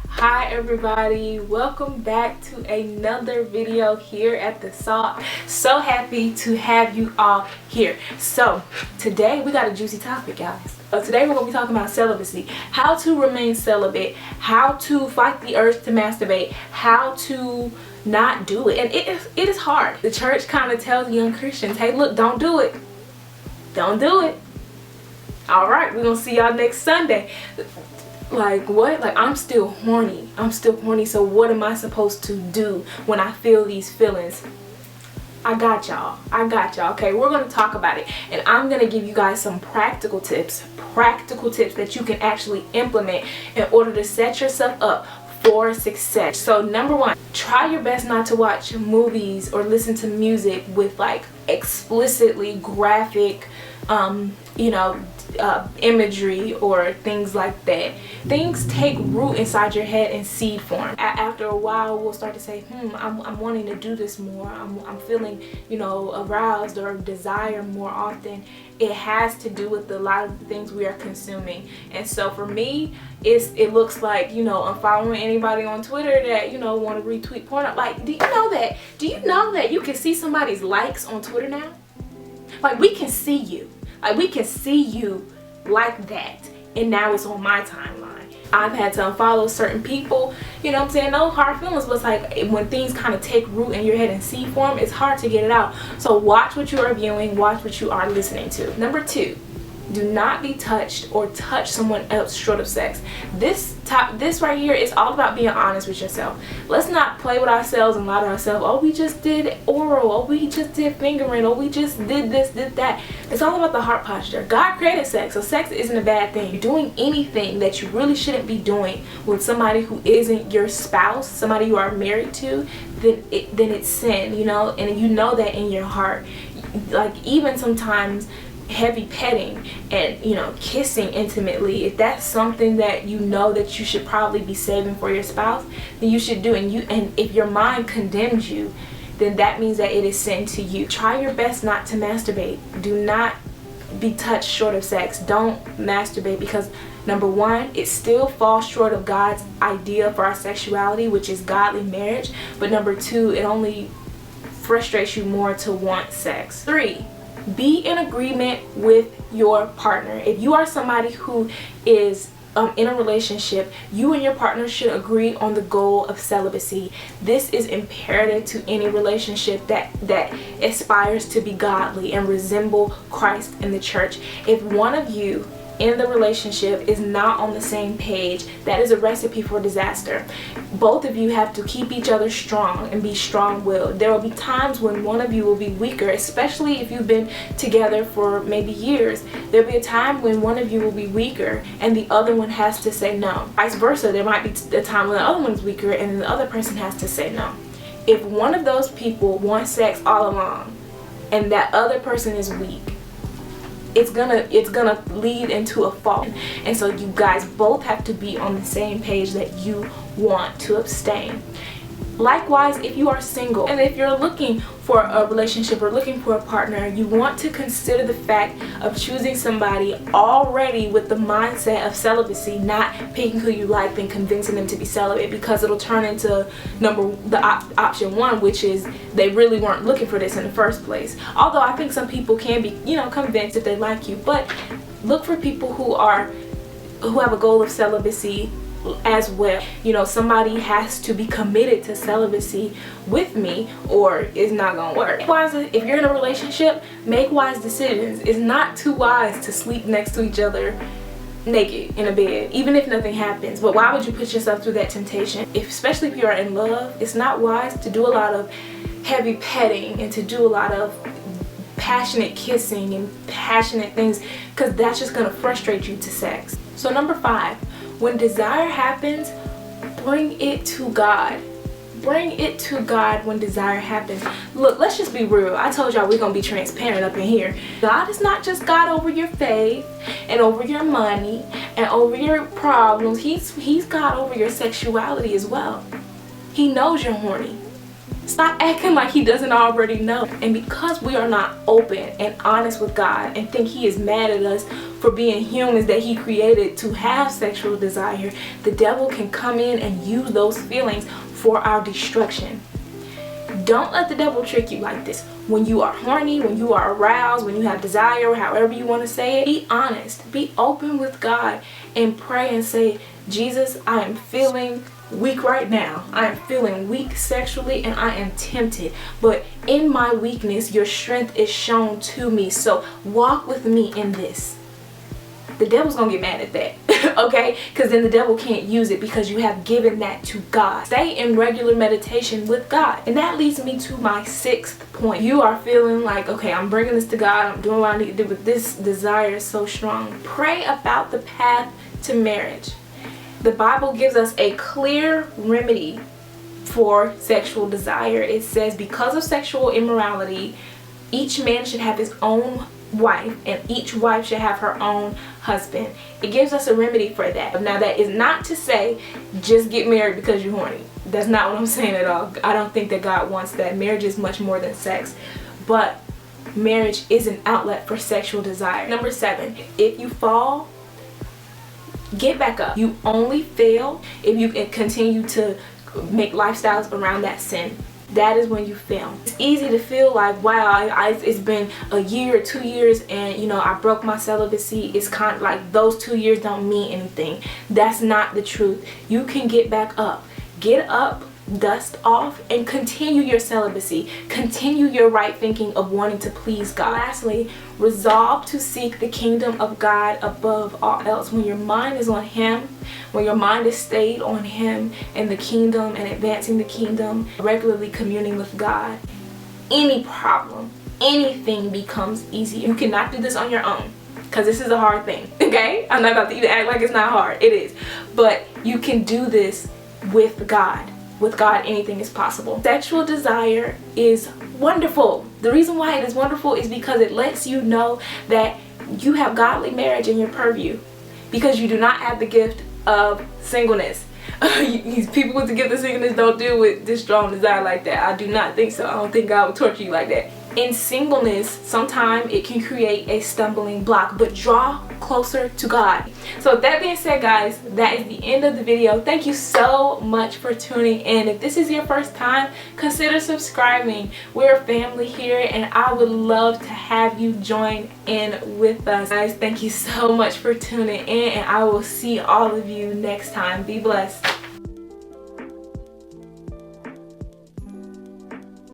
Hi everybody, welcome back to another video here at the Salt. So happy to have you all here. So today we got a juicy topic, guys. Today we're going to be talking about celibacy, how to remain celibate, how to fight the urge to masturbate, how to not do it. And it is hard. The church kind of tells young Christians, hey look, don't do it. Don't do it. Alright, we're going to see y'all next Sunday. Like what? Like I'm still horny. So what am I supposed to do when I feel these feelings? I got y'all. Okay, we're going to talk about it. And I'm going to give you guys some practical tips that you can actually implement in order to set yourself up for success. So number one, try your best not to watch movies or listen to music with like explicitly graphic imagery or things like that. Things take root inside your head in seed form. After a while we'll start to say, I'm wanting to do this more. I'm feeling, aroused or desire more often. It has to do with a lot of the things we are consuming. And so for me, it looks like, I'm following anybody on Twitter that, want to retweet porn. Like, do you know that you can see somebody's likes on Twitter now? Like, we can see you. Like, we can see you like that. And now it's on my timeline. I've had to unfollow certain people. You know what I'm saying? No hard feelings, but it's like when things kind of take root in your head in seed form, it's hard to get it out. So watch what you are viewing. Watch what you are listening to. Number two, do not be touched or touch someone else short of sex. This right here is all about being honest with yourself. Let's not play with ourselves and lie to ourselves. Oh, we just did oral. Oh, we just did fingering. Oh, we just did this, did that. It's all about the heart posture. God created sex, so sex isn't a bad thing. You're doing anything that you really shouldn't be doing with somebody who isn't your spouse, somebody you are married to, then it's sin, and you know that in your heart. Like, even sometimes heavy petting and kissing intimately, if that's something that that you should probably be saving for your spouse, then you should do it. And if your mind condemns you, then that means that it is sin to you. Try your best not to masturbate. Do not be touched short of sex. Don't masturbate, because number one, it still falls short of God's idea for our sexuality, which is godly marriage. But number two, it only frustrates you more to want sex. 3, be in agreement with your partner. If you are somebody who is in a relationship, you and your partner should agree on the goal of celibacy. This is imperative to any relationship that aspires to be godly and resemble Christ and the church. If one of you in the relationship is not on the same page, that is a recipe for disaster. Both of you have to keep each other strong and be strong-willed. There will be times when one of you will be weaker, especially if you've been together for maybe years. There'll be a time when one of you will be weaker and the other one has to say no. Vice versa, there might be a time when the other one's weaker and then the other person has to say no. If one of those people wants sex all along and that other person is weak, it's gonna lead into a fall. And so you guys both have to be on the same page that you want to abstain. Likewise, if you are single and if you're looking for a relationship or looking for a partner, you want to consider the fact of choosing somebody already with the mindset of celibacy, not picking who you like and convincing them to be celibate, because it'll turn into option one, which is they really weren't looking for this in the first place. Although I think some people can be convinced if they like you, but look for people who have a goal of celibacy as well. Somebody has to be committed to celibacy with me or it's not gonna work. Likewise, if you're in a relationship, make wise decisions. It's not too wise to sleep next to each other naked in a bed, even if nothing happens. But why would you put yourself through that temptation? Especially if you are in love, it's not wise to do a lot of heavy petting and to do a lot of passionate kissing and passionate things, because that's just gonna frustrate you to sex. So number 5, when desire happens, bring it to God. Bring it to God when desire happens. Look, let's just be real. I told y'all we're gonna be transparent up in here. God is not just God over your faith and over your money and over your problems. He's God over your sexuality as well. He knows you're horny. Stop acting like he doesn't already know. And because we are not open and honest with God and think he is mad at us for being humans that he created to have sexual desire, the devil can come in and use those feelings for our destruction. Don't let the devil trick you like this. When you are horny, when you are aroused, when you have desire, however you want to say it, be honest, be open with God, and pray and say, Jesus, I am feeling weak right now. I am feeling weak sexually and I am tempted. But in my weakness, your strength is shown to me. So walk with me in this. The devil's gonna get mad at that, okay? Because then the devil can't use it because you have given that to God. Stay in regular meditation with God. And that leads me to my 6th point. You are feeling like, okay, I'm bringing this to God. I'm doing what I need to do, but this desire is so strong. Pray about the path to marriage. The Bible gives us a clear remedy for sexual desire. It says, because of sexual immorality, each man should have his own wife and each wife should have her own husband. It gives us a remedy for that. Now, that is not to say just get married because you're horny. That's not what I'm saying at all. I don't think that God wants that. Marriage is much more than sex, but marriage is an outlet for sexual desire. Number 7, if you fall, get back up. You only fail if you continue to make lifestyles around that sin. That is when you fail. It's easy to feel like, wow, it's been a year or 2 years and, you know, I broke my celibacy. It's kind of like those 2 years don't mean anything. That's not the truth. You can get back up. Get up, dust off, and continue your celibacy. Continue your right thinking of wanting to please God. Lastly, resolve to seek the kingdom of God above all else. When your mind is on him, when your mind is stayed on him and the kingdom and advancing the kingdom, regularly communing with God, any problem, anything becomes easier. You cannot do this on your own because this is a hard thing, okay? I'm not about to even act like it's not hard. It is. But you can do this with God. With God, anything is possible. Sexual desire is wonderful. The reason why it is wonderful is because it lets you know that you have godly marriage in your purview, because you do not have the gift of singleness. People with the gift of singleness don't deal with this strong desire like that. I do not think so. I don't think God will torture you like that. In singleness, sometimes it can create a stumbling block, but draw closer to God. So with that being said, guys, that is the end of the video. Thank you so much for tuning in. If this is your first time, consider subscribing. We're a family here and I would love to have you join in with us. Guys, thank you so much for tuning in and I will see all of you next time. Be blessed.